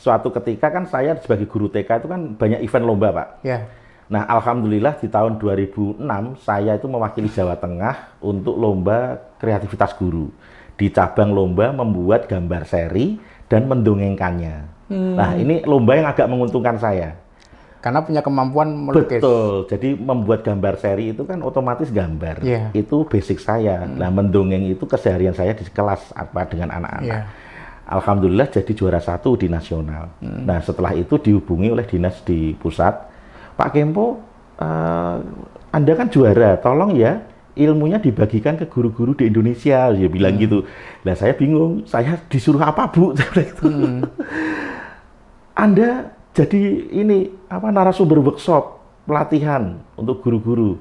suatu ketika kan saya sebagai guru TK itu kan banyak event lomba, Pak. Ya. Nah, alhamdulillah di tahun 2006 saya itu mewakili Jawa Tengah untuk lomba kreativitas guru. Di cabang lomba membuat gambar seri dan mendongengkannya. Nah, ini lomba yang agak menguntungkan saya. Karena punya kemampuan melukis. Betul. Jadi membuat gambar seri itu kan otomatis gambar. Yeah. Itu basic saya. Nah, mendongeng itu keseharian saya di kelas apa dengan anak-anak. Yeah. Alhamdulillah jadi juara 1 di nasional. Nah, setelah itu dihubungi oleh dinas di pusat. Pak Kempo, Anda kan juara, tolong ya ilmunya dibagikan ke guru-guru di Indonesia, dia bilang gitu. Nah, saya bingung, saya disuruh apa, Bu? Anda jadi ini apa narasumber workshop pelatihan untuk guru-guru.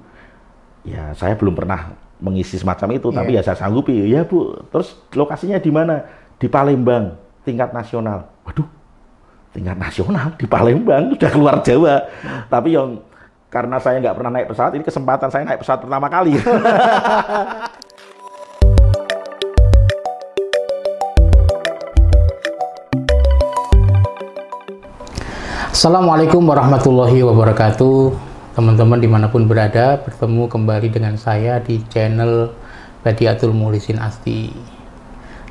Ya, saya belum pernah mengisi semacam itu, tapi ya saya sanggupi. Ya, Bu. Terus lokasinya di mana? Di Palembang, tingkat nasional. Waduh, tingkat nasional di Palembang, udah keluar Jawa. Tapi yang karena saya nggak pernah naik pesawat, ini kesempatan saya naik pesawat pertama kali. Assalamualaikum warahmatullahi wabarakatuh. Teman-teman dimanapun berada, bertemu kembali dengan saya di channel Badiatul Mukhlisin Asti.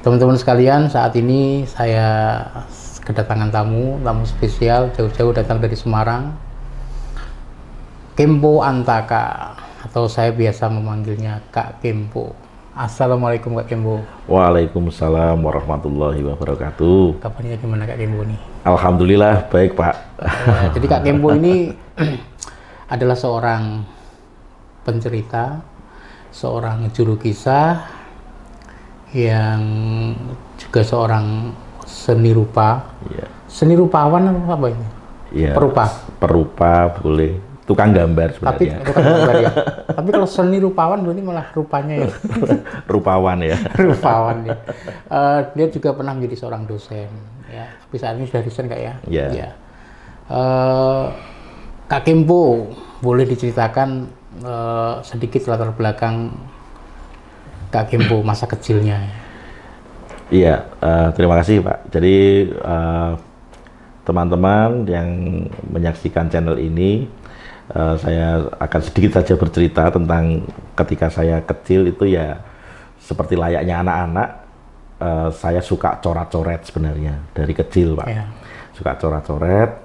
Teman-teman sekalian, saat ini saya kedatangan tamu spesial, jauh-jauh datang dari Semarang, Kempo Antaka, atau saya biasa memanggilnya Kak Kempo. Assalamualaikum Kak Kempo. Waalaikumsalam warahmatullahi wabarakatuh. Kabarnya gimana Kak Kempo nih? Alhamdulillah baik, Pak. Jadi Kak Kempo ini adalah seorang pencerita, seorang juru kisah, yang juga seorang seni rupa. Ya. Seni rupawan apa ini? Ya, Perupa. Perupa boleh. Tukang gambar sebenarnya. Tapi tukang gambar ya. Tapi kalau seni rupawan berarti malah rupanya ya. Rupawan ya. Rupawan ya. Dia juga pernah menjadi seorang dosen. Ya. Tapi saat ini sudah dosen Kak ya. Ya. Ya. Kak Kempo, boleh diceritakan sedikit latar belakang Kak Kempo masa kecilnya? Iya, terima kasih Pak. Jadi teman-teman yang menyaksikan channel ini, saya akan sedikit saja bercerita tentang ketika saya kecil itu ya seperti layaknya anak-anak, saya suka coret-coret sebenarnya dari kecil Pak. Ya. Suka coret-coret,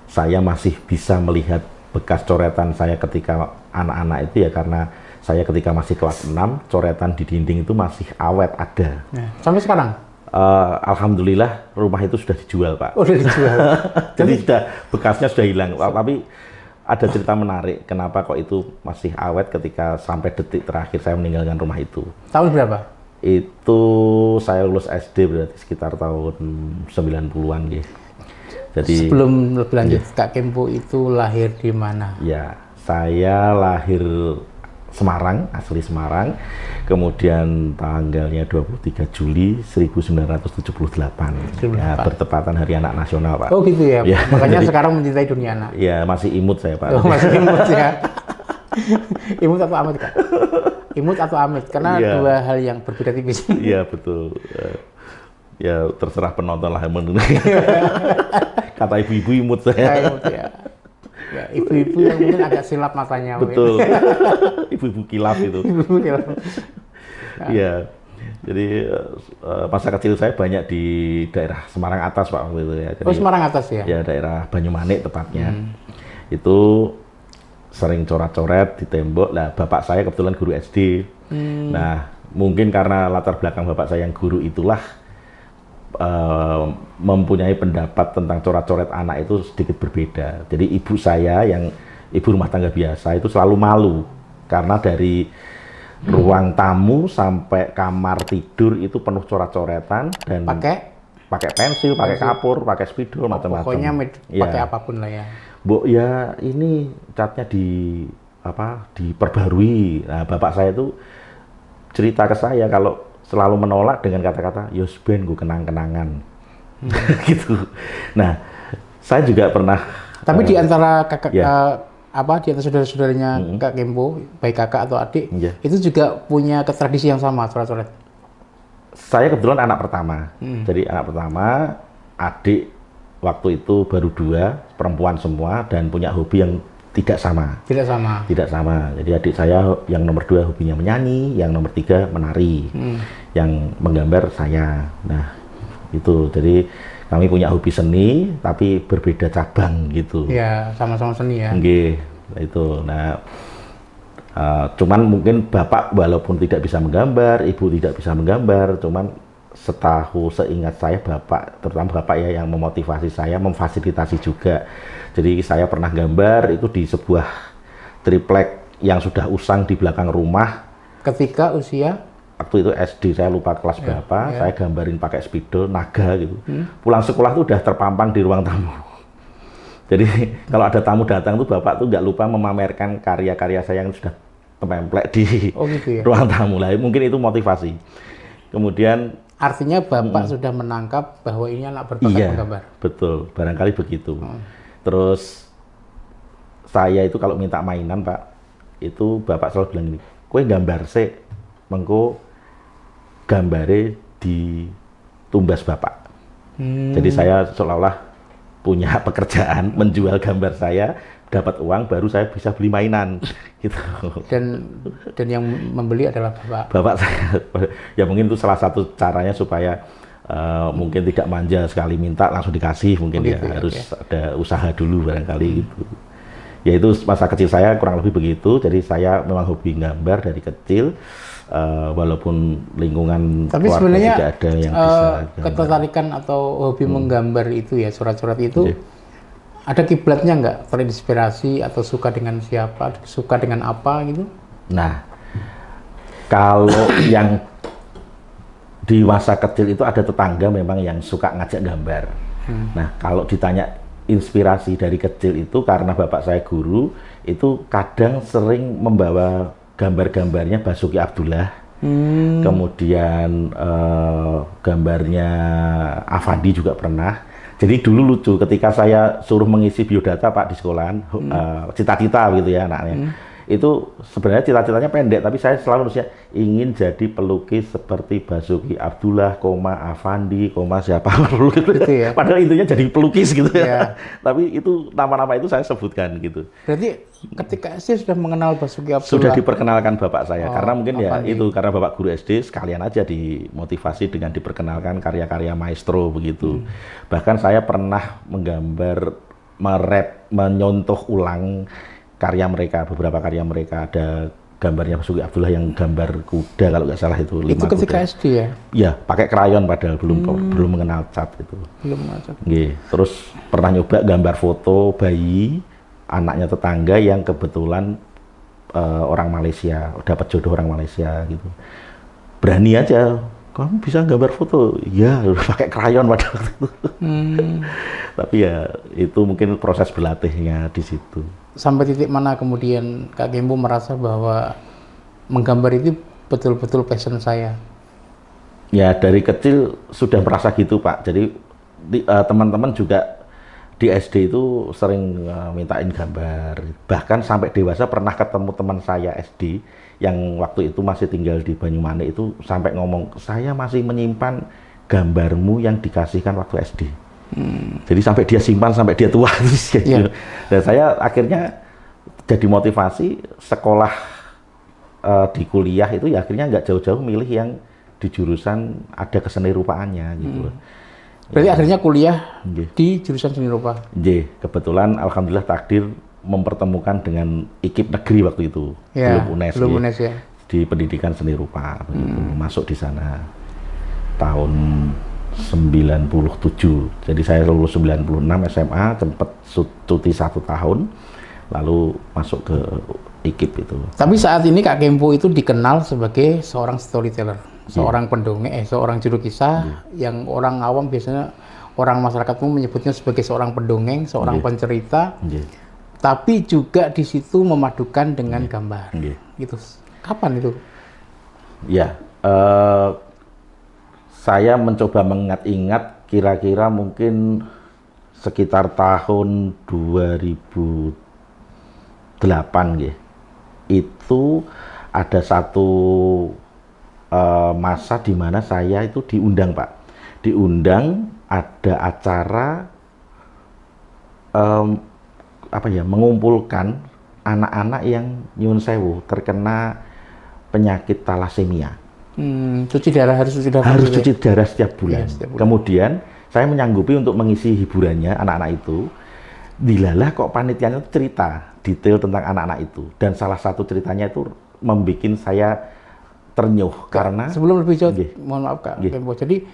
saya masih bisa melihat bekas coretan saya ketika anak-anak itu ya karena saya ketika masih kelas 6, coretan di dinding itu masih awet ada. Ya. Sampai sekarang? Alhamdulillah rumah itu sudah dijual, Pak. Oh, sudah dijual. Jadi sudah bekasnya sudah hilang. Tapi ada cerita menarik, kenapa kok itu masih awet ketika sampai detik terakhir saya meninggalkan rumah itu. Tahun berapa? Itu saya lulus SD berarti sekitar tahun 90-an gitu. Jadi sebelum lebih lanjut, ya. Kak Kempo itu lahir di mana? Ya, saya lahir Semarang, asli Semarang, kemudian tanggalnya 23 Juli 1978, ya, bertepatan Hari Anak Nasional, Pak. Oh gitu ya, ya makanya jadi, sekarang mencintai dunia anak. Ya, masih imut saya, Pak. Oh, masih imut ya. Imut atau amit, Kak? Imut atau amit, karena ya. Dua hal yang berbeda tipis. Iya, betul. Ya, terserah penonton lah yang mendengar. Kata ibu-ibu imut saya. Imut ya. Ya, ibu-ibu yang mungkin agak silap matanya. Betul. Ibu-ibu kilap itu. Ibu-ibu kilap. Iya. Jadi masa kecil saya banyak di daerah Semarang Atas Pak waktu itu ya. Jadi, Semarang Atas ya? Ya, daerah Banyumanik tepatnya. Itu sering coret-coret di tembok. Nah, bapak saya kebetulan guru SD. Nah, mungkin karena latar belakang bapak saya yang guru itulah mempunyai pendapat tentang coret-coret anak itu sedikit berbeda. Jadi ibu saya yang ibu rumah tangga biasa itu selalu malu karena dari ruang tamu sampai kamar tidur itu penuh coret-coretan dan pakai pensil, pakai kapur, pakai spidol, macam-macam. Pokoknya pakai apapun lah ya. Bu, ya ini catnya diperbarui. Nah, bapak saya itu cerita ke saya kalau selalu menolak dengan kata-kata yos ben gue kenang-kenangan gitu. Nah, saya juga pernah. Tapi di antara kakak di antara saudara-saudaranya Kak Kempo, baik kakak atau adik, itu juga punya tradisi yang sama coret-coret. Saya kebetulan anak pertama. Jadi anak pertama adik waktu itu baru 2, perempuan semua dan punya hobi yang tidak sama. Tidak sama. Tidak sama. Jadi adik saya yang nomor 2 hobinya menyanyi, yang nomor 3 menari, yang menggambar saya. Nah itu, jadi kami punya hobi seni tapi berbeda cabang gitu. Ya, sama-sama seni ya. Nggih, itu. Nah, cuman mungkin bapak walaupun tidak bisa menggambar, ibu tidak bisa menggambar, cuman seingat saya bapak, terutama bapak ya yang memotivasi saya, memfasilitasi juga. Jadi saya pernah gambar itu di sebuah triplek yang sudah usang di belakang rumah. Ketika usia? Waktu itu SD, saya lupa kelas berapa, saya gambarin pakai spidol, naga gitu. Pulang sekolah tuh udah terpampang di ruang tamu. Jadi kalau ada tamu datang tuh bapak tuh nggak lupa memamerkan karya-karya saya yang sudah template di gitu ya? Ruang tamu lah. Mungkin itu motivasi. Kemudian artinya bapak sudah menangkap bahwa ini anak berbakat menggambar. Betul, barangkali begitu. Terus saya itu kalau minta mainan Pak, itu bapak selalu bilang gini, kowe gambar sih, mengko gambare di tumbas bapak. Jadi saya seolah-olah punya pekerjaan menjual gambar saya, dapat uang, baru saya bisa beli mainan gitu. Dan yang membeli adalah bapak saya. Ya mungkin itu salah satu caranya supaya mungkin tidak manja sekali minta langsung dikasih, mungkin harus ada usaha dulu barangkali gitu. Ya itu masa kecil saya kurang lebih begitu. Jadi saya memang hobi gambar dari kecil, walaupun lingkungan tapi sebenarnya tidak ada yang bisa ketertarikan atau hobi menggambar itu ya, surat-surat itu ada kiblatnya nggak? Terinspirasi atau suka dengan siapa, suka dengan apa gitu? Nah, kalau yang di masa kecil itu ada tetangga memang yang suka ngajak gambar. Nah, kalau ditanya inspirasi dari kecil itu karena bapak saya guru, itu kadang sering membawa gambar-gambarnya Basuki Abdullah, kemudian gambarnya Afandi juga pernah. Jadi dulu lucu ketika saya suruh mengisi biodata Pak di sekolahan, cita-cita gitu ya anaknya. Itu sebenarnya cita-citanya pendek, tapi saya selalu nulisnya ingin jadi pelukis seperti Basuki Abdullah, Afandi, siapa gitu ya. Padahal intinya jadi pelukis gitu ya. Tapi itu nama-nama itu saya sebutkan gitu. Berarti ketika SD sudah mengenal Basuki Abdullah? Sudah diperkenalkan bapak saya, karena mungkin Afandi. Ya itu karena bapak guru SD sekalian aja dimotivasi dengan diperkenalkan karya-karya maestro begitu. Bahkan saya pernah menggambar, menyontoh ulang karya mereka, beberapa karya mereka. Ada gambarnya Basuki Abdullah yang gambar kuda kalau nggak salah itu 5 itu ketika kuda. SD ya? Iya, pakai krayon padahal belum mengenal cat itu. Belum mengenal cat. Terus pernah nyoba gambar foto bayi anaknya tetangga yang kebetulan orang Malaysia, dapat jodoh orang Malaysia gitu. Berani aja, kamu bisa gambar foto? Ya, pakai krayon pada waktu itu. Tapi ya itu mungkin proses berlatihnya di situ. Sampai titik mana kemudian Kak Gempo merasa bahwa menggambar itu betul-betul passion saya? Ya dari kecil sudah merasa gitu Pak. Jadi teman-teman juga di SD itu sering mintain gambar. Bahkan sampai dewasa pernah ketemu teman saya SD yang waktu itu masih tinggal di Banyumanik itu sampai ngomong, saya masih menyimpan gambarmu yang dikasihkan waktu SD. Jadi sampai dia simpan sampai dia tua. Dan saya akhirnya jadi motivasi sekolah di kuliah itu ya akhirnya nggak jauh-jauh milih yang di jurusan ada keseni rupaannya gitu. Berarti akhirnya kuliah di jurusan seni rupa? Kebetulan alhamdulillah takdir mempertemukan dengan IKIP negeri waktu itu, belum UNES ya. Di pendidikan seni rupa begitu. Masuk di sana tahun 97. Jadi saya lulus 96 SMA, sempat cuti 1 tahun, lalu masuk ke IKIP itu. Tapi saat ini Kak Gempo itu dikenal sebagai seorang storyteller, seorang pendongeng, seorang juru kisah yang orang awam biasanya, orang masyarakat umum menyebutnya sebagai seorang pendongeng, seorang pencerita. Tapi juga di situ memadukan dengan gambar. Gitu. Kapan itu? Ya, saya mencoba mengingat-ingat kira-kira mungkin sekitar tahun 2008 itu ada satu masa di mana saya itu diundang Pak, diundang ada acara mengumpulkan anak-anak yang nyuwun sewu terkena penyakit talasemia. Cuci darah, harus cuci darah. Harus cuci darah setiap bulan. Iya, setiap bulan. Kemudian saya menyanggupi untuk mengisi hiburannya anak-anak itu. Dilalah kok panitianya itu cerita detail tentang anak-anak itu. Dan salah satu ceritanya itu membuat saya ternyuh karena sebelum lebih jauh, mohon maaf Kak Kempo. Jadi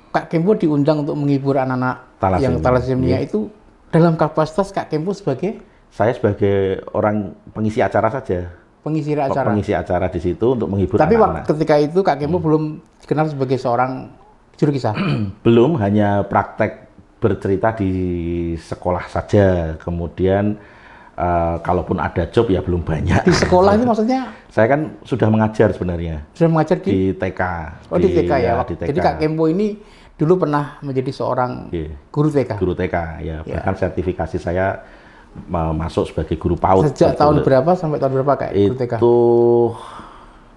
Kak Kempo diundang untuk menghibur anak-anak yang talasemia itu dalam kapasitas Kak Kempo sebagai? Saya sebagai orang pengisi acara saja. Pengisi acara. Pengisi acara di situ untuk menghibur Tapi anak-anak. ketika itu Kak Kempo belum dikenal sebagai seorang juru kisah. Belum, hanya praktek bercerita di sekolah saja. Kemudian kalaupun ada job ya belum banyak. Di sekolah itu maksudnya? Saya kan sudah mengajar sebenarnya. Sudah mengajar di TK. Oh, di TK ya. Di TK. Jadi Kak Kempo ini dulu pernah menjadi seorang guru TK. Guru TK ya. Bahkan sertifikasi saya masuk sebagai guru PAUD. Sejak tahun berapa sampai tahun berapa Kak guru TK? Itu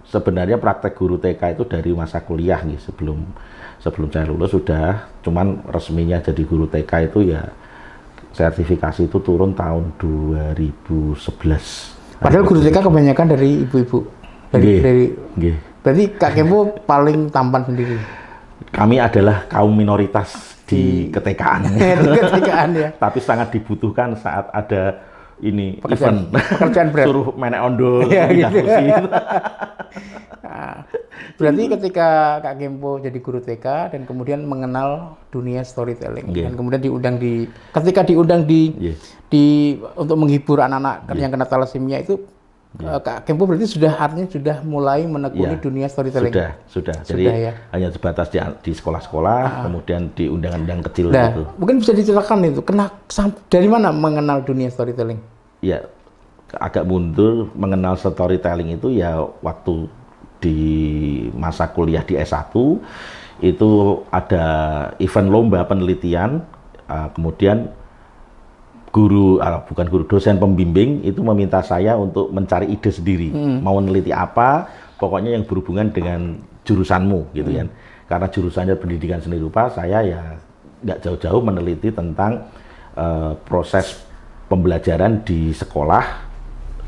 sebenarnya praktek guru TK itu dari masa kuliah nih, sebelum saya lulus sudah, cuman resminya jadi guru TK itu ya sertifikasi itu turun tahun 2011. Padahal guru TK kebanyakan dari ibu-ibu. Berarti Kak Kempo paling tampan sendiri. Kami adalah kaum minoritas di ketekaan. Ketekaan ya. Tapi sangat dibutuhkan saat ada ini pekerjaan berat. Suruh menek ondol, gitu. Nah, berarti ketika Kak Kempo jadi guru TK dan kemudian mengenal dunia storytelling dan kemudian ketika diundang untuk menghibur anak-anak yang kena talasemia itu, Kak Kempo berarti artinya sudah mulai menekuni dunia storytelling. Sudah. Jadi hanya sebatas di sekolah-sekolah, kemudian di undangan-undangan kecil gitu. Mungkin bisa diceritakan itu, dari mana mengenal dunia storytelling? Ya, agak mundur mengenal storytelling itu ya waktu di masa kuliah di S1 itu ada event lomba penelitian, kemudian dosen pembimbing itu meminta saya untuk mencari ide sendiri, mau meneliti apa, pokoknya yang berhubungan dengan jurusanmu gitu kan. Karena jurusannya pendidikan seni rupa, saya ya nggak jauh-jauh meneliti tentang proses pembelajaran di sekolah.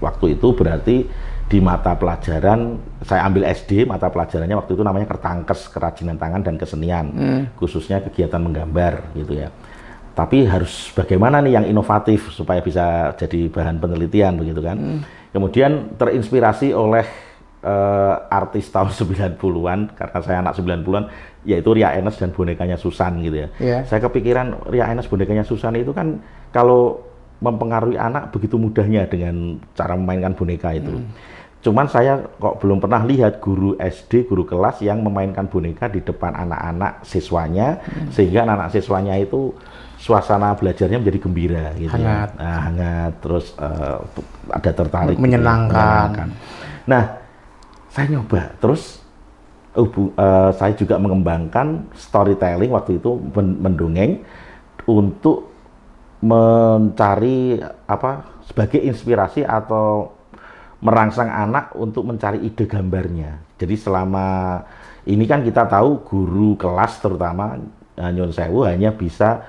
Waktu itu berarti di mata pelajaran, saya ambil SD, mata pelajarannya waktu itu namanya Kertangkes, Kerajinan Tangan dan Kesenian, khususnya kegiatan menggambar gitu ya. Tapi harus bagaimana nih yang inovatif supaya bisa jadi bahan penelitian begitu kan. Kemudian terinspirasi oleh artis tahun 90-an, karena saya anak 90-an, yaitu Ria Enes dan bonekanya Susan gitu ya. Saya kepikiran Ria Enes bonekanya Susan itu kan kalau mempengaruhi anak begitu mudahnya dengan cara memainkan boneka itu. Cuman saya kok belum pernah lihat guru SD, guru kelas yang memainkan boneka di depan anak-anak siswanya, sehingga anak-anak siswanya itu suasana belajarnya menjadi gembira gitu. Hangat. Ya. Hangat, terus ada tertarik, menyenangkan. Nah, saya nyoba, terus saya juga mengembangkan storytelling waktu itu, mendongeng untuk mencari sebagai inspirasi atau merangsang anak untuk mencari ide gambarnya. Jadi selama ini kan kita tahu guru kelas terutama nyun sewu hanya bisa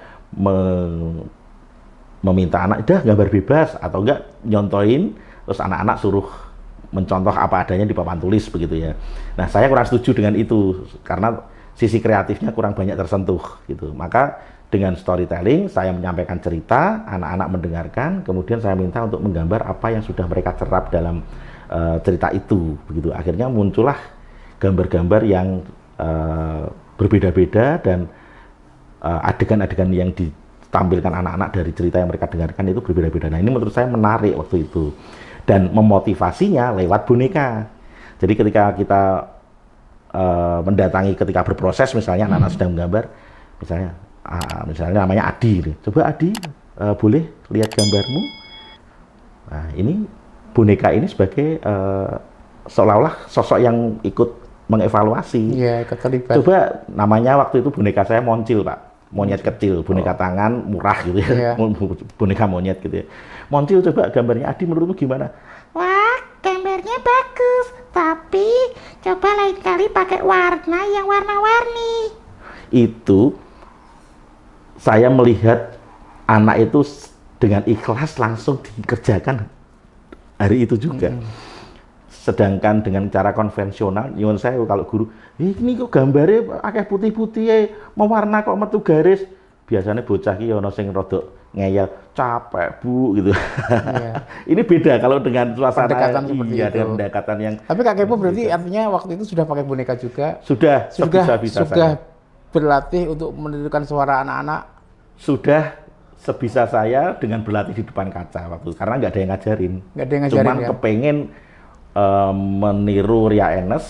meminta anak udah gambar bebas atau enggak nyontoin, terus anak-anak suruh mencontoh apa adanya di papan tulis begitu ya. Nah, saya kurang setuju dengan itu karena sisi kreatifnya kurang banyak tersentuh gitu. Maka dengan storytelling saya menyampaikan cerita, anak-anak mendengarkan, kemudian saya minta untuk menggambar apa yang sudah mereka serap dalam cerita itu begitu. Akhirnya muncullah gambar-gambar yang berbeda-beda dan adegan-adegan yang ditampilkan anak-anak dari cerita yang mereka dengarkan itu berbeda-beda. Nah, ini menurut saya menarik waktu itu dan memotivasinya lewat boneka. Jadi ketika kita mendatangi, ketika berproses misalnya anak-anak sedang menggambar, misalnya namanya Adi, coba Adi boleh lihat gambarmu. Nah, ini boneka ini sebagai seolah-olah sosok yang ikut mengevaluasi. Iya, keterlibat. Coba namanya waktu itu boneka saya Moncil, Pak. Monyet kecil, boneka tangan murah gitu ya. Boneka monyet gitu ya. Moncil, coba gambarnya Adi menurutmu gimana? Wah, gambarnya bagus, tapi coba lain kali pakai warna yang warna-warni. Itu saya melihat anak itu dengan ikhlas langsung dikerjakan hari itu juga. Sedangkan dengan cara konvensional, nyuwun saya kalau guru, ini kok gambarnya akeh putih-putih, mewarna kok metu garis. Biasanya bocah ki ono sing rodok ngeyel, capek Bu gitu. Yeah. Ini beda kalau dengan suasana pendekatan seperti itu. Dengan pendekatan yang. Tapi Kak Kepo berarti artinya waktu itu sudah pakai boneka juga? Sudah sebisa-bisa sudah berlatih untuk menirukan suara anak-anak? Sudah sebisa saya dengan berlatih di depan kaca waktu, karena nggak ada yang ngajarin. Nggak ada yang ngajarin. Cuman kepengen meniru Ria Enes,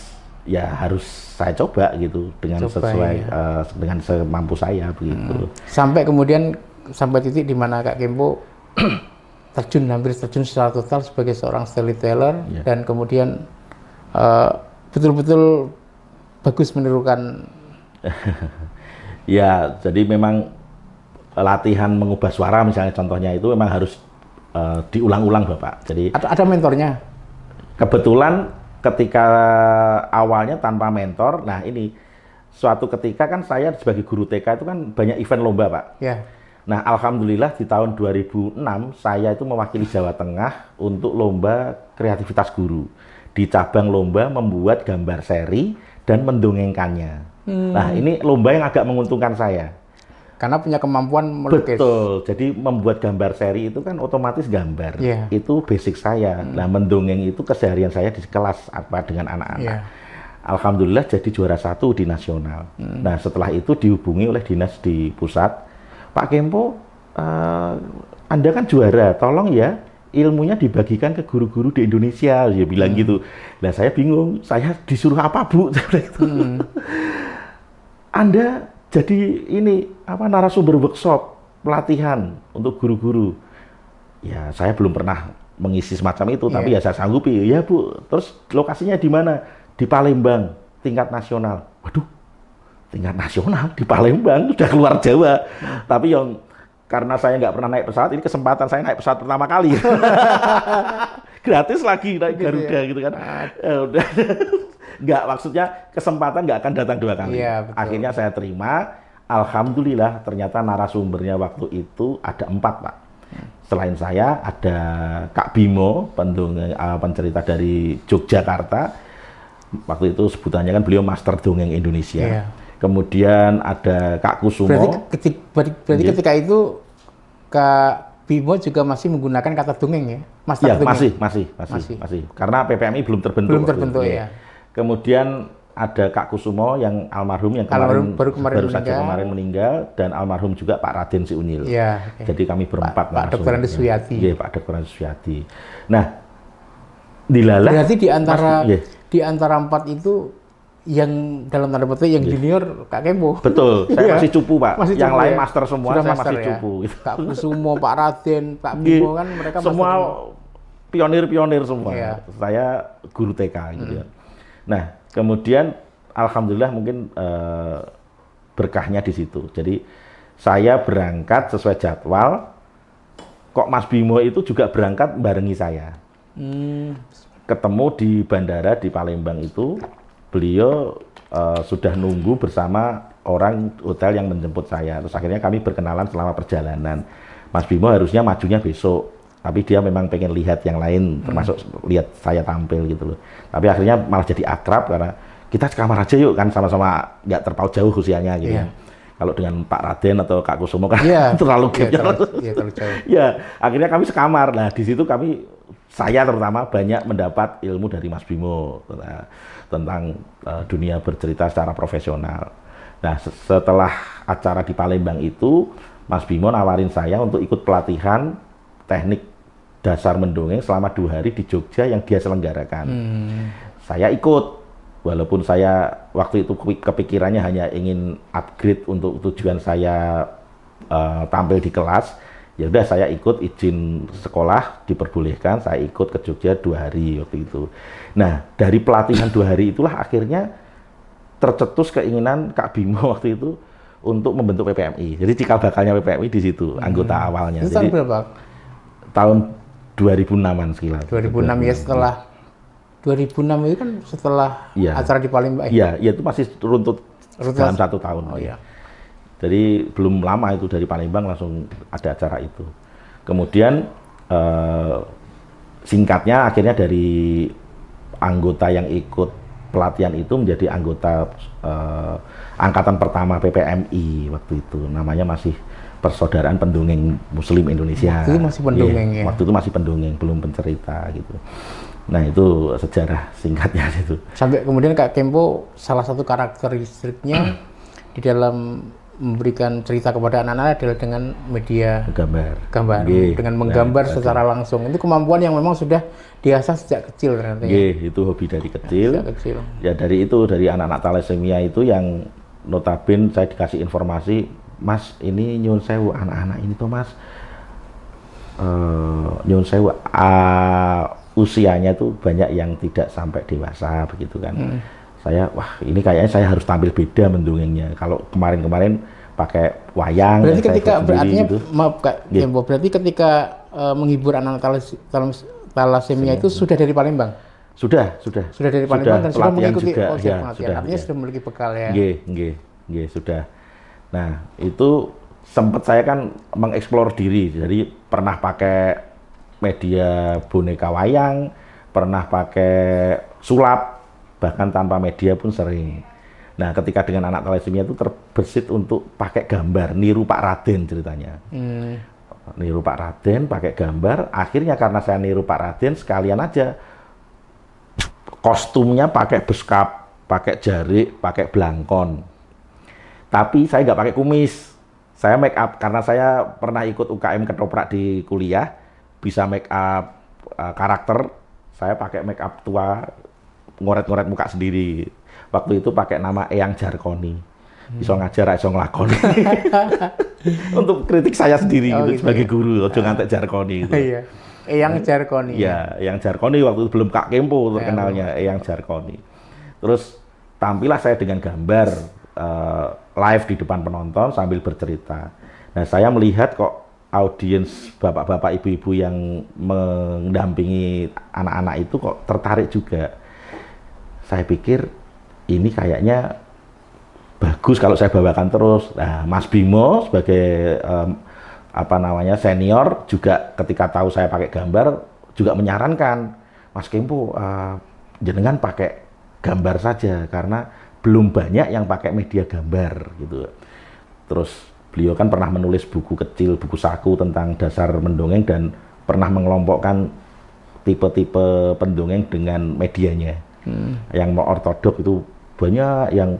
ya harus saya coba gitu dengan sesuai ya. Dengan semampu saya begitu. Sampai kemudian sampai titik di mana Kak Kempo hampir terjun secara total sebagai seorang storyteller ya. Dan kemudian betul-betul bagus menirukan. Ya, jadi memang latihan mengubah suara misalnya contohnya itu memang harus diulang-ulang Bapak. Jadi ada mentornya. Kebetulan ketika awalnya tanpa mentor, nah ini suatu ketika kan saya sebagai guru TK itu kan banyak event lomba Pak. Ya. Nah alhamdulillah di tahun 2006 saya itu mewakili Jawa Tengah untuk lomba kreativitas guru. Di cabang lomba membuat gambar seri dan mendongengkannya. Nah ini lomba yang agak menguntungkan saya. Karena punya kemampuan melukis. Betul, jadi membuat gambar seri itu kan otomatis gambar. Yeah. Itu basic saya. Nah mendongeng itu keseharian saya di kelas apa dengan anak-anak. Yeah. Alhamdulillah jadi juara 1 di nasional. Nah setelah itu dihubungi oleh dinas di pusat, Pak Kempo, Anda kan juara, tolong ya ilmunya dibagikan ke guru-guru di Indonesia, dia bilang gitu. Nah saya bingung, saya disuruh apa Bu? Anda jadi ini apa narasumber workshop pelatihan untuk guru-guru. Ya saya belum pernah mengisi semacam itu, tapi ya saya sanggupi. Ya Bu, terus lokasinya di mana? Di Palembang, tingkat nasional. Waduh, tingkat nasional di Palembang, udah keluar Jawa. Tapi yang karena saya nggak pernah naik pesawat, ini kesempatan saya naik pesawat pertama kali. Gratis lagi naik Garuda gitu kan. Udah. Nggak, maksudnya kesempatan nggak akan datang 2 kali. Iya, akhirnya saya terima. Alhamdulillah ternyata narasumbernya waktu itu ada 4 Pak. Selain saya ada Kak Bimo, pencerita dari Yogyakarta. Waktu itu sebutannya kan beliau Master Dongeng Indonesia. Iya. Kemudian ada Kak Kusumo. Berarti ketika itu Kak Bimo juga masih menggunakan kata dongeng ya? Master dongeng. Masih. Karena PPMI belum terbentuk. Ya. Kemudian ada Kak Kusumo yang almarhum yang baru saja meninggal, dan almarhum juga Pak Raden Siunil. Ya, okay. Jadi kami berempat. Pak Dr. Andes Suyati. Iya, Pak Dr. Andes Suyati. Nah, dilalah. Berarti di antara 4 itu yang dalam tanda petik yang junior Kak Kempo. Betul, saya masih cupu Pak. Yang lain master semua, sudah saya master, masih cupu. Kak Kusumo, Pak Raden, Kak Bimo kan mereka semua pionir-pionir semua. Iya. Saya guru TK gitu ya. Nah, kemudian alhamdulillah mungkin berkahnya di situ. Jadi saya berangkat sesuai jadwal. Kok Mas Bimo itu juga berangkat barengi saya. Ketemu di bandara di Palembang itu, beliau sudah nunggu bersama orang hotel yang menjemput saya. Terus akhirnya kami berkenalan selama perjalanan. Mas Bimo harusnya majunya besok, tapi dia memang pengen lihat yang lain, termasuk lihat saya tampil gitu loh. Tapi akhirnya malah jadi akrab karena kita sekamar aja yuk kan, sama-sama nggak terpaut jauh usianya gitu. Yeah. Kalau dengan Pak Raden atau Kak Kusumo kan terlalu gapnya. Terlalu jauh. Ya, akhirnya kami sekamar. Nah di situ saya terutama banyak mendapat ilmu dari Mas Bimo tentang dunia bercerita secara profesional. Nah setelah acara di Palembang itu, Mas Bimo nawarin saya untuk ikut pelatihan teknik dasar mendongeng selama 2 hari di Jogja yang dia selenggarakan. Saya ikut, walaupun saya waktu itu kepikirannya hanya ingin upgrade untuk tujuan saya tampil di kelas. Ya udah saya ikut, izin sekolah diperbolehkan, saya ikut ke Jogja 2 hari waktu itu. Nah dari pelatihan 2 hari itulah akhirnya tercetus keinginan Kak Bimo waktu itu untuk membentuk PPMI. Jadi cikal bakalnya PPMI di situ, anggota awalnya. Itu tahun berapa? Tahun 2006-an sekitar. 2006 ya, setelah 2006 itu kan setelah acara di Palembang. Iya, itu masih runtut dalam 1 tahun. Oh iya. Jadi belum lama itu dari Palembang langsung ada acara itu. Kemudian singkatnya akhirnya dari anggota yang ikut pelatihan itu menjadi anggota angkatan pertama PPMI waktu itu. Namanya masih Persaudaraan Pendongeng Muslim Indonesia. Waktu itu masih pendongeng ya? Waktu itu masih pendongeng, belum pencerita gitu. Nah itu sejarah singkatnya itu. Sampai kemudian Kak Kempo salah satu karakteristiknya di dalam memberikan cerita kepada anak-anak adalah dengan media gambar, dengan menggambar secara langsung. Itu kemampuan yang memang sudah diasah sejak kecil ternyata. Itu hobi dari kecil. Ya dari anak-anak thalassemia itu yang notabene saya dikasih informasi, Mas ini nyun sewu anak-anak ini tuh Mas, nyun sewu usianya tuh banyak yang tidak sampai dewasa begitu kan. Saya wah ini kayaknya saya harus tampil beda mendongengnya. Kalau kemarin-kemarin pakai wayang. Berarti ketika artinya gitu. Maaf Kak Kempo, berarti ketika menghibur anak thalassemia itu sudah dari Palembang? Sudah dari Palembang dan sudah mengikuti juga, konsep pelatihan. Artinya sudah memiliki bekal ya. Nggih, sudah. Nah, itu sempat saya kan mengeksplor diri. Jadi pernah pakai media boneka wayang, pernah pakai sulap, bahkan tanpa media pun sering. Nah, ketika dengan anak thalassemia itu terbersit untuk pakai gambar, niru Pak Raden ceritanya. Niru Pak Raden, pakai gambar. Akhirnya karena saya niru Pak Raden, sekalian aja kostumnya pakai beskap, pakai jarik, pakai blangkon. Tapi saya nggak pakai kumis. Saya make up karena saya pernah ikut UKM ketoprak di kuliah, bisa make up karakter. Saya pakai make up tua, ngoret-ngoret muka sendiri. Waktu itu pakai nama Eyang Jarkoni. Bisa ngajar, bisa ngelakoni. Untuk kritik saya sendiri gitu, sebagai guru, ojo ngantek Jarkoni gitu. Iya. Eyang Jarkoni. Iya, Eyang Jarkoni waktu itu belum Kak Kempo terkenalnya, Eyang Jarkoni. Terus tampillah saya dengan gambar live di depan penonton sambil bercerita. Nah, saya melihat kok audiens bapak-bapak, ibu-ibu yang mendampingi anak-anak itu kok tertarik juga. Saya pikir ini kayaknya bagus kalau saya bawakan terus. Nah, Mas Bimo sebagai senior juga ketika tahu saya pakai gambar juga menyarankan, Mas Kempo jenengan pakai gambar saja karena belum banyak yang pakai media gambar gitu. Terus beliau kan pernah menulis buku kecil, buku saku tentang dasar mendongeng dan pernah mengelompokkan tipe-tipe pendongeng dengan medianya. Yang mau ortodok itu banyak, yang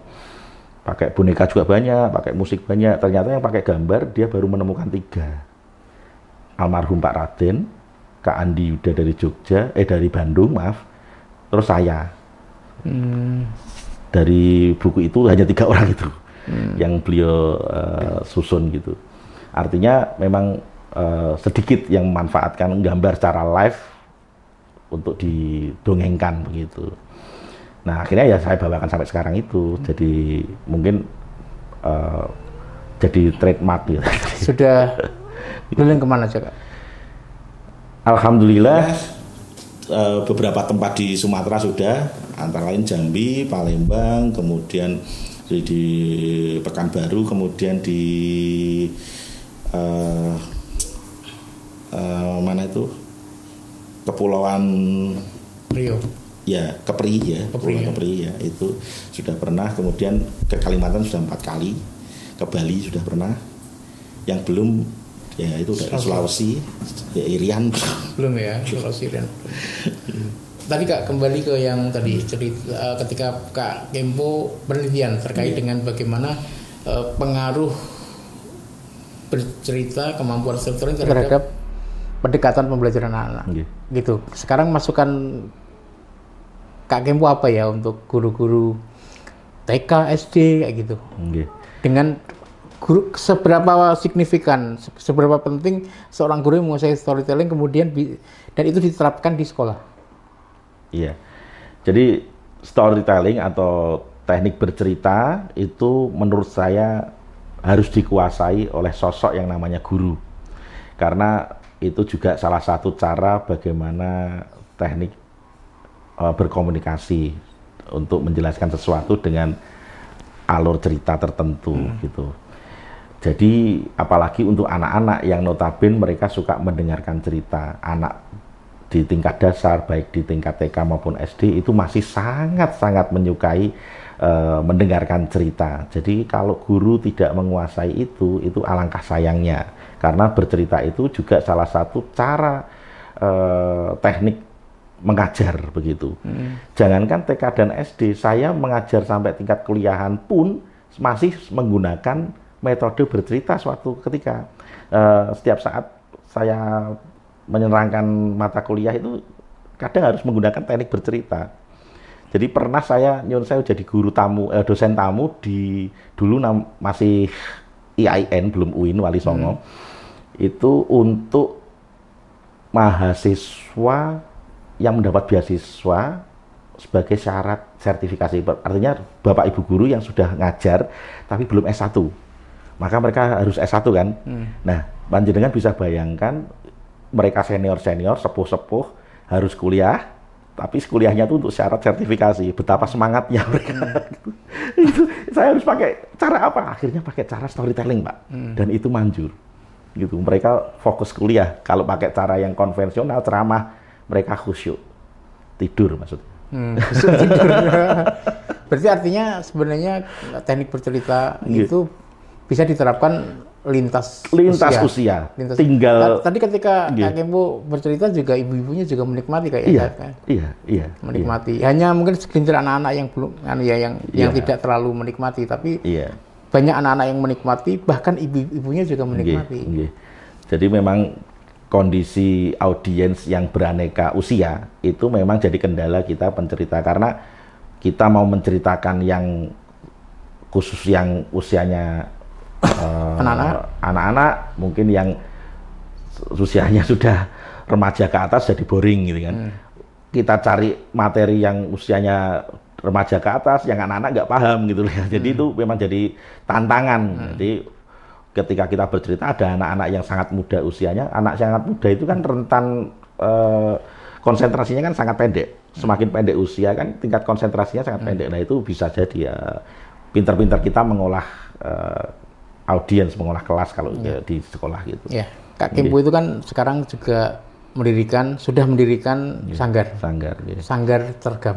pakai boneka juga banyak, pakai musik banyak. Ternyata yang pakai gambar dia baru menemukan 3. Almarhum Pak Raden, Kak Andi Yuda dari Jogja, dari Bandung maaf, terus saya. Dari buku itu hanya 3 orang itu yang beliau susun gitu. Artinya memang sedikit yang memanfaatkan gambar secara live untuk didongengkan begitu. Nah akhirnya ya saya bawakan sampai sekarang itu, jadi mungkin jadi trademark gitu. Sudah keliling kemana aja Kak? Alhamdulillah beberapa tempat di Sumatera sudah, antara lain Jambi, Palembang, kemudian di Pekanbaru, kemudian di mana itu Kepulauan Rio. Ya, Kepri ya, Kepri ya, itu sudah pernah. Kemudian ke Kalimantan sudah 4 kali, ke Bali sudah pernah. Yang belum ya itu dari Sulawesi, ya Irian belum ya, Sulawesi Irian. Tadi Kak kembali ke yang tadi cerita ketika Kak Kempo penelitian terkait dengan bagaimana pengaruh bercerita, kemampuan storytelling terhadap pendekatan pembelajaran anak-anak. Gitu. Sekarang masukan Kak Kempo apa ya untuk guru-guru TK, SD kayak gitu? Dengan guru, seberapa signifikan, seberapa penting seorang guru yang menguasai storytelling kemudian dan itu diterapkan di sekolah? Iya. Jadi storytelling atau teknik bercerita itu menurut saya harus dikuasai oleh sosok yang namanya guru. Karena itu juga salah satu cara bagaimana teknik berkomunikasi untuk menjelaskan sesuatu dengan alur cerita tertentu gitu. Jadi apalagi untuk anak-anak yang notabene mereka suka mendengarkan cerita. Anak di tingkat dasar, baik di tingkat TK maupun SD, itu masih sangat-sangat menyukai mendengarkan cerita. Jadi kalau guru tidak menguasai itu alangkah sayangnya. Karena bercerita itu juga salah satu cara teknik mengajar begitu. Jangankan TK dan SD, saya mengajar sampai tingkat kuliahan pun masih menggunakan metode bercerita suatu ketika. Setiap saat saya menerangkan mata kuliah itu kadang harus menggunakan teknik bercerita. Jadi pernah saya jadi guru tamu, dosen tamu di dulu masih IAIN, belum UIN, Wali Songo. Itu untuk mahasiswa yang mendapat beasiswa sebagai syarat sertifikasi. Artinya Bapak Ibu guru yang sudah ngajar tapi belum S1. Maka mereka harus S1 kan. Nah, panjenengan bisa bayangkan mereka senior-senior, sepuh-sepuh harus kuliah, tapi kuliahnya itu untuk syarat sertifikasi. Betapa semangatnya mereka. Itu saya harus pakai cara apa? Akhirnya pakai cara storytelling, Pak. Dan itu manjur. Gitu. Mereka fokus kuliah. Kalau pakai cara yang konvensional, ceramah, mereka khusyuk. Tidur maksudnya. Khusyuk tidur. Berarti artinya sebenarnya teknik bercerita itu bisa diterapkan lintas usia. Tinggal tadi ketika Kak Kempo bercerita juga ibu-ibunya juga menikmati kayak iya, menikmati. Hanya mungkin segelintir anak-anak yang belum yang tidak terlalu menikmati, tapi banyak anak-anak yang menikmati, bahkan ibu-ibunya juga menikmati. Jadi memang kondisi audiens yang beraneka usia itu memang jadi kendala kita pencerita, karena kita mau menceritakan yang khusus yang usianya anak-anak, mungkin yang usianya sudah remaja ke atas jadi boring gitu kan. Kita cari materi yang usianya remaja ke atas, yang anak-anak nggak paham gitu ya. Jadi itu memang jadi tantangan. Jadi ketika kita bercerita ada anak-anak yang sangat muda usianya, anak sangat muda itu kan rentan konsentrasinya kan sangat pendek. Semakin pendek usia kan tingkat konsentrasinya sangat pendek. Nah itu bisa jadi ya pintar-pintar kita mengolah audiens, mengolah kelas kalau di sekolah gitu. Ya, Kak Kempo itu kan sekarang juga sudah mendirikan sanggar. Sanggar Cergam.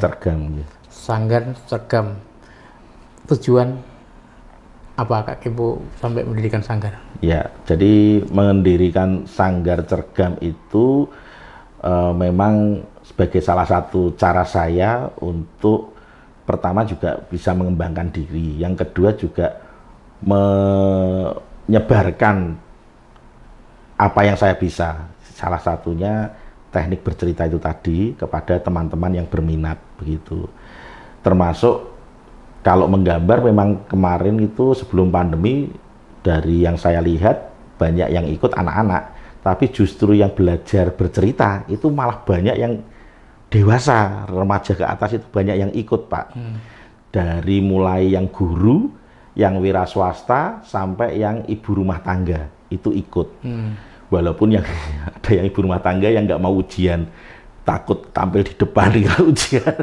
Sanggar Cergam. Tujuan apa Kak Kempo sampai mendirikan sanggar? Ya, jadi mendirikan Sanggar Cergam itu memang sebagai salah satu cara saya untuk pertama juga bisa mengembangkan diri, yang kedua juga menyebarkan apa yang saya bisa. Salah satunya teknik bercerita itu tadi kepada teman-teman yang berminat begitu. Termasuk kalau menggambar, memang kemarin itu sebelum pandemi dari yang saya lihat banyak yang ikut anak-anak, tapi justru yang belajar bercerita itu malah banyak yang dewasa, remaja ke atas itu banyak yang ikut, Pak. Dari mulai yang guru, yang wira swasta, sampai yang ibu rumah tangga itu ikut. Walaupun yang ada yang ibu rumah tangga yang nggak mau ujian, takut tampil di depan kalau ujian.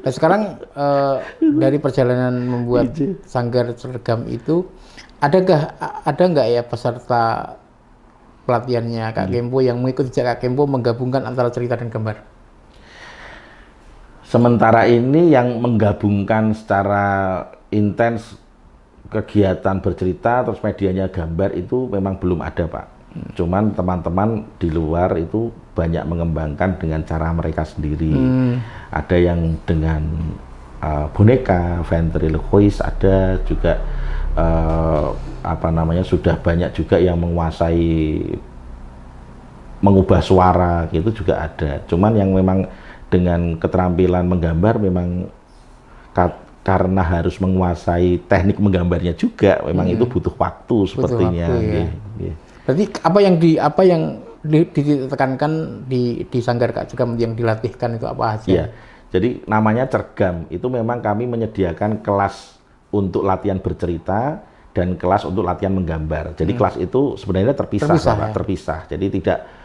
Nah, sekarang dari perjalanan membuat Sanggar Cergam itu, ada nggak ya peserta pelatihannya Kak Kempo yang mengikuti Kak Kempo menggabungkan antara cerita dan gambar? Sementara ini yang menggabungkan secara intens kegiatan bercerita terus medianya gambar itu memang belum ada, Pak. Cuman teman-teman di luar itu banyak mengembangkan dengan cara mereka sendiri. Ada yang dengan boneka, ventriloquist, ada juga sudah banyak juga yang menguasai mengubah suara gitu juga ada. Cuman yang memang dengan keterampilan menggambar memang karena harus menguasai teknik menggambarnya juga, memang itu butuh waktu sepertinya. Berarti apa yang ditekankan di Sanggar Kak Cergam yang dilatihkan itu apa aja? Iya. Jadi namanya Cergam itu memang kami menyediakan kelas untuk latihan bercerita dan kelas untuk latihan menggambar. Jadi kelas itu sebenarnya terpisah. Jadi tidak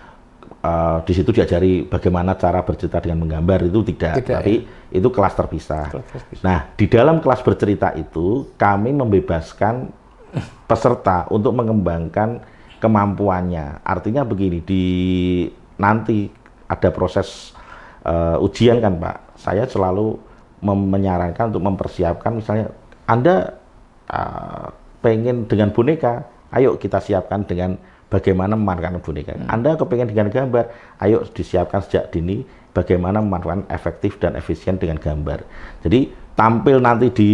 di situ diajari bagaimana cara bercerita dengan menggambar, itu tidak, tapi itu kelas terpisah. Nah, di dalam kelas bercerita itu kami membebaskan peserta untuk mengembangkan kemampuannya. Artinya begini, nanti ada proses ujian kan Pak, saya selalu menyarankan untuk mempersiapkan, misalnya Anda pengen dengan boneka, ayo kita siapkan dengan bagaimana memanfaatkan boneka. Anda kepengen dengan gambar, ayo disiapkan sejak dini bagaimana memanfaatkan efektif dan efisien dengan gambar. Jadi tampil nanti di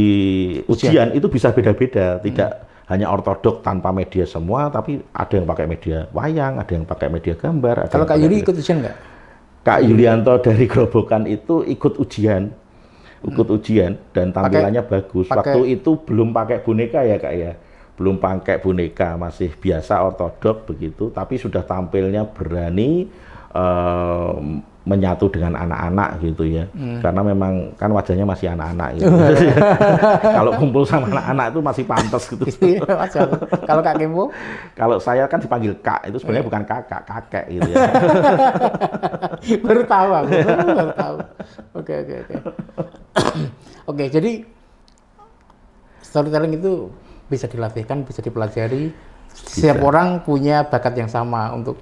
ujian itu bisa beda-beda, tidak hanya ortodok tanpa media semua, tapi ada yang pakai media wayang, ada yang pakai media gambar. Kalau Kak Yuli ikut ujian nggak? Kak Yulianto dari Grobogan itu ikut ujian, dan tampilannya bagus. Waktu itu belum pakai boneka ya Kak ya, belum pakai boneka, masih biasa ortodok begitu, tapi sudah tampilnya berani menyatu dengan anak-anak gitu ya, karena memang kan wajahnya masih anak-anak gitu. Kalau kumpul sama anak-anak itu masih pantas gitu. Kalau Kak Kembo? Kalau saya kan dipanggil Kak, itu sebenarnya bukan kakak, kakek gitu ya. Baru tahu aku, baru tahu. Oke. Oke, jadi storytelling itu bisa dilatihkan, bisa dipelajari. Setiap orang punya bakat yang sama untuk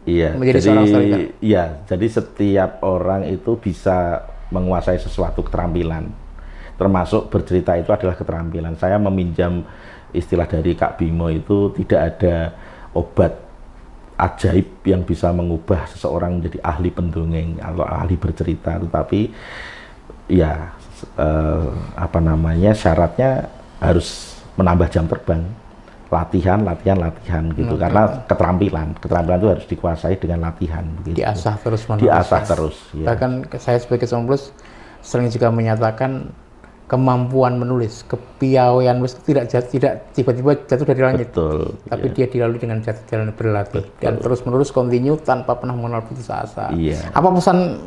menjadi seorang storyteller. Iya, jadi setiap orang itu bisa menguasai sesuatu keterampilan. Termasuk bercerita itu adalah keterampilan. Saya meminjam istilah dari Kak Bimo itu, tidak ada obat ajaib yang bisa mengubah seseorang menjadi ahli pendongeng atau ahli bercerita, tetapi ya syaratnya harus menambah jam terbang, latihan gitu, karena keterampilan itu harus dikuasai dengan latihan gitu. Diasah terus menerus. Diasah terus ya. Bahkan saya sebagai penulis sering juga menyatakan kemampuan menulis, kepiawaian menulis tidak tiba-tiba jatuh dari langit. Betul, tapi dia dilalui dengan jalan berlatih. Betul. Dan terus menerus continue tanpa pernah mengenal putus asa. Iya. Apa pesan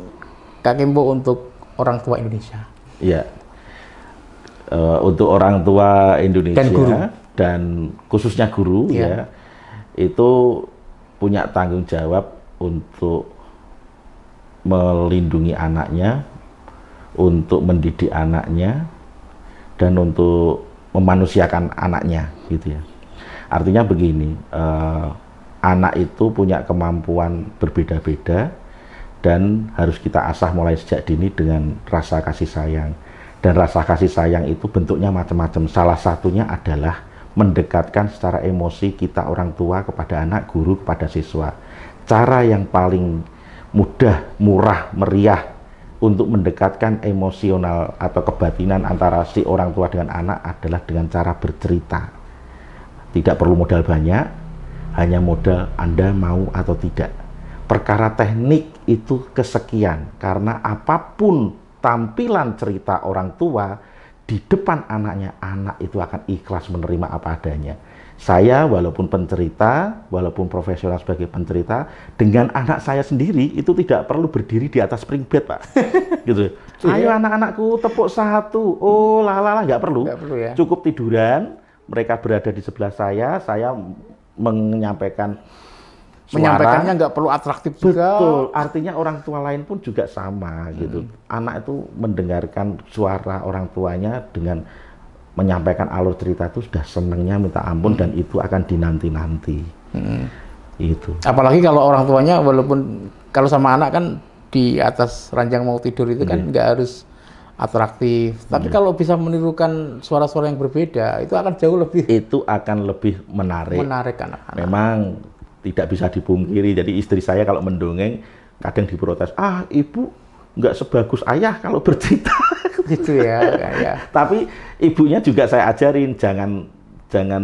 Kak Kembo untuk orang tua Indonesia? Iya. Untuk orang tua Indonesia dan guru, dan khususnya guru ya, itu punya tanggung jawab untuk melindungi anaknya, untuk mendidik anaknya, dan untuk memanusiakan anaknya gitu ya. Artinya begini, anak itu punya kemampuan berbeda-beda dan harus kita asah mulai sejak dini dengan rasa kasih sayang. Dan rasa kasih sayang itu bentuknya macam-macam. Salah satunya adalah mendekatkan secara emosi kita orang tua kepada anak, guru kepada siswa. Cara yang paling mudah, murah, meriah untuk mendekatkan emosional atau kebatinan antara si orang tua dengan anak adalah dengan cara bercerita. Tidak perlu modal banyak, hanya modal Anda mau atau tidak. Perkara teknik itu kesekian, karena apapun tampilan cerita orang tua di depan anaknya, anak itu akan ikhlas menerima apa adanya. Saya walaupun pencerita, walaupun profesional sebagai pencerita, dengan anak saya sendiri itu tidak perlu berdiri di atas spring bed Pak. Gitu. Ayo anak-anakku tepuk satu, oh lalala, nggak perlu ya. Cukup tiduran, mereka berada di sebelah saya menyampaikan suara. Menyampaikannya nggak perlu atraktif juga. Betul, artinya orang tua lain pun juga sama gitu. Anak itu mendengarkan suara orang tuanya dengan menyampaikan alur cerita itu sudah senangnya minta ampun, dan itu akan dinanti-nanti. Itu. Apalagi kalau orang tuanya, walaupun kalau sama anak kan di atas ranjang mau tidur itu kan nggak harus atraktif. Tapi kalau bisa menirukan suara-suara yang berbeda, itu akan jauh lebih. Itu akan lebih menarik. Menarik anak-anak. Memang tidak bisa dipungkiri. Jadi istri saya kalau mendongeng kadang diprotes, ibu nggak sebagus ayah kalau bercerita. Gitu ya. Tapi ibunya juga saya ajarin, jangan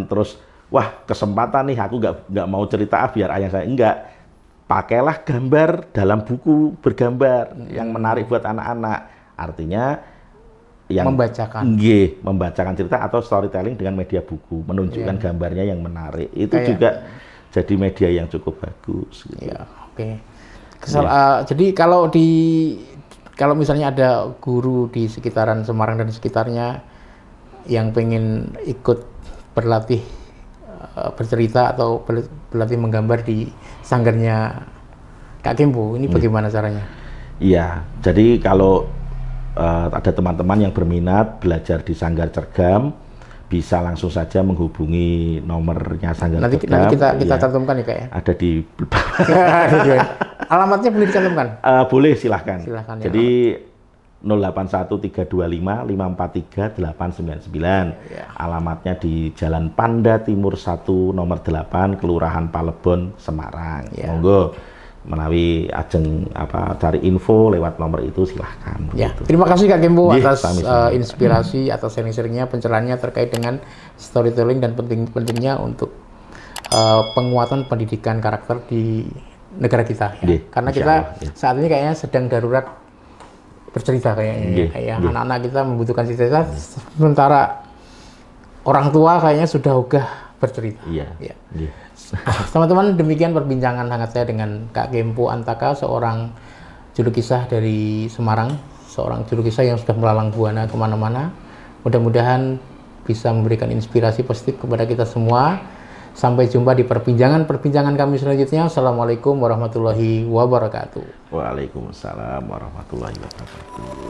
terus, wah kesempatan nih aku nggak mau cerita biar ayah saya. Enggak, pakailah gambar dalam buku bergambar yang menarik buat anak-anak. Artinya yang membacakan cerita atau storytelling dengan media buku, menunjukkan gambarnya yang menarik. Itu juga jadi media yang cukup bagus gitu. Ya, oke. Jadi kalau misalnya ada guru di sekitaran Semarang dan sekitarnya yang pengen ikut berlatih bercerita atau berlatih menggambar di sanggarnya Kak Kembo, ini bagaimana caranya? Iya, jadi kalau ada teman-teman yang berminat belajar di Sanggar Cergam, bisa langsung saja menghubungi nomornya Sanggar Nanti Kodam. kita Ya, cantumkan ya Kak ya. ada di Alamatnya boleh dicantumkan? boleh silahkan. Silahkan ya. Jadi 081325538999. Ya. Alamatnya di Jalan Panda Timur 1 nomor 8 Kelurahan Palebon Semarang. Ya. Monggo menawi ajeng cari info lewat nomor itu silahkan. Ya, Begitu. terima kasih Kak Gembo Nggih, atas sami-sami. inspirasi, atas sharing-sharingnya, pencerahannya terkait dengan storytelling dan pentingnya untuk penguatan pendidikan karakter di negara kita. Ya. Nggih, Karena insya kita Allah, ya. saat ini kayaknya sedang darurat bercerita kayaknya. Nggih, Ya. nggih. Anak-anak kita membutuhkan cerita, sementara orang tua kayaknya sudah ogah bercerita. Iya. Ya. Nggih. Teman-teman, demikian perbincangan hangat saya dengan Kak Gempo Antaka, seorang juru kisah dari Semarang, seorang juru kisah yang sudah melalang buana kemana-mana. Mudah-mudahan bisa memberikan inspirasi positif kepada kita semua. Sampai jumpa di perbincangan kami selanjutnya. Assalamualaikum warahmatullahi wabarakatuh. Waalaikumsalam warahmatullahi wabarakatuh.